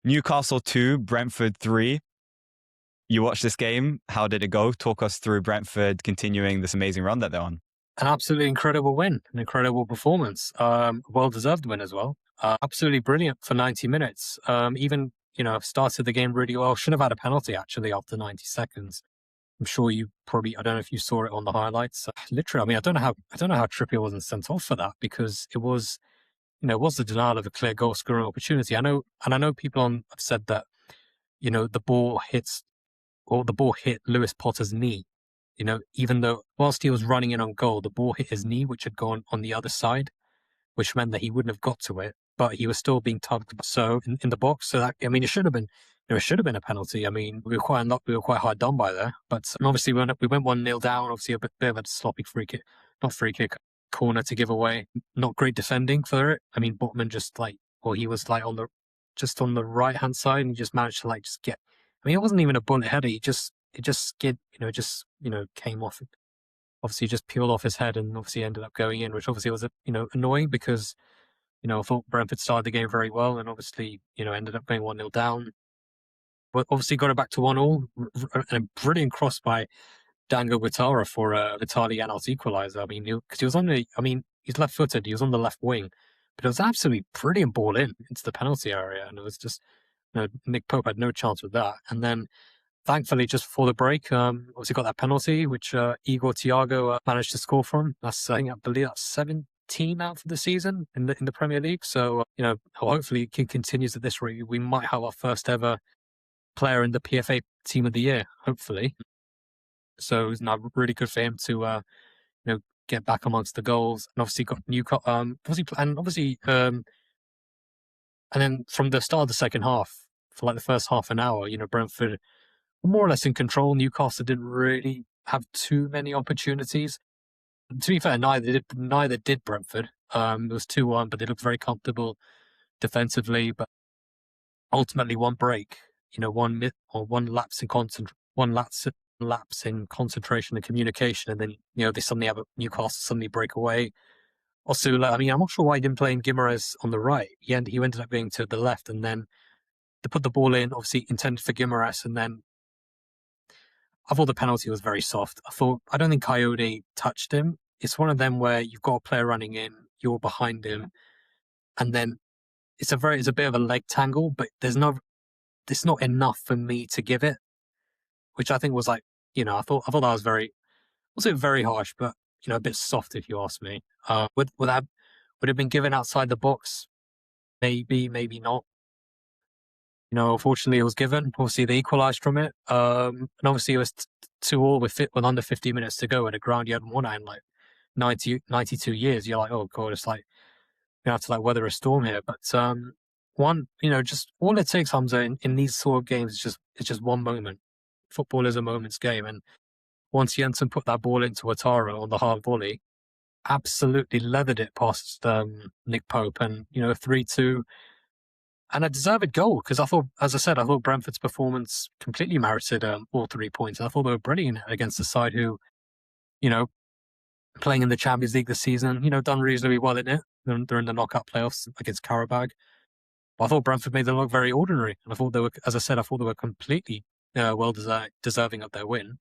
Newcastle 2, Brentford 3. You watched this game. How did it go? Talk us through Brentford continuing this amazing run that they're on. An absolutely incredible win, an incredible performance, well-deserved win as well. Absolutely brilliant for 90 minutes. Even, started the game really well. Should have had a penalty actually after 90 seconds. I'm sure you probably, I don't know if you saw it on the highlights. Literally, I mean, I don't know how Trippier wasn't sent off for that because it was the denial of a clear goal scoring opportunity. I know people have said that, the ball hit Lewis Potter's knee. Even though whilst he was running in on goal, the ball hit his knee, which had gone on the other side, which meant that he wouldn't have got to it, but he was still being tugged so in the box. So that, I mean, it should have been, it should have been a penalty. I mean, we were quite hard done by there, but obviously we went 1-0 down. Obviously bit of a sloppy free kick, not free kick, corner to give away. Not great defending for it. I mean, Botman he was like just on the right hand side, and he just managed to just get. I mean, it wasn't even a bullet header. It just skid, came off. Obviously, just peeled off his head, and obviously ended up going in, which obviously was annoying because I thought Brentford started the game very well, and obviously ended up going 1-0 down. But obviously got it back to 1-1, and a brilliant cross by Dango Guittara for Vitaly Yanal's equaliser. I mean, because he was he's left-footed. He was on the left wing, but it was absolutely brilliant ball into the penalty area, and it was just Nick Pope had no chance with that. And then, thankfully, just before the break, obviously got that penalty, which Igor Thiago managed to score from. I believe that's 17 out for the season in the Premier League. So hopefully he continues at this rate. We might have our first ever player in the PFA Team of the Year, hopefully. So it's not really good for him to get back amongst the goals, and obviously got Newcastle, and then from the start of the second half, for the first half an hour, Brentford were more or less in control. Newcastle didn't really have too many opportunities. To be fair, neither did Brentford. It was 2-1, but they looked very comfortable defensively. But ultimately, one break, one lapse in concentration and communication, and then they suddenly have Newcastle suddenly break away. Osula, I mean, I'm not sure why he didn't play in Guimaraes on the right. He ended up going to the left, and then to put the ball in, obviously intended for Guimaraes, and then I thought the penalty was very soft. I don't think Coyote touched him. It's one of them where you've got a player running in, you're behind him, and then it's a bit of a leg tangle, but it's not enough for me to give it, which I think was I thought that was wasn't very harsh, but a bit soft if you ask me. Would have been given outside the box? Maybe, maybe not. Unfortunately, it was given. Obviously, they equalised from it. And obviously, it was 2-2 with under 50 minutes to go at a ground you hadn't won at in 92 years. You're like, oh god, it's like you have to weather a storm here. But just all it takes, Hamza, in these sort of games is just one moment. Football is a moment's game, and once Jensen put that ball into Ouattara on the hard volley, absolutely leathered it past Nick Pope, and 3-2. And a deserved goal, because I thought Brentford's performance completely merited all 3 points. And I thought they were brilliant against the side who, playing in the Champions League this season, done reasonably well in it. They're in the knockout playoffs against Karabag. But I thought Brentford made them look very ordinary. And I thought they were, as I said, completely deserving of their win.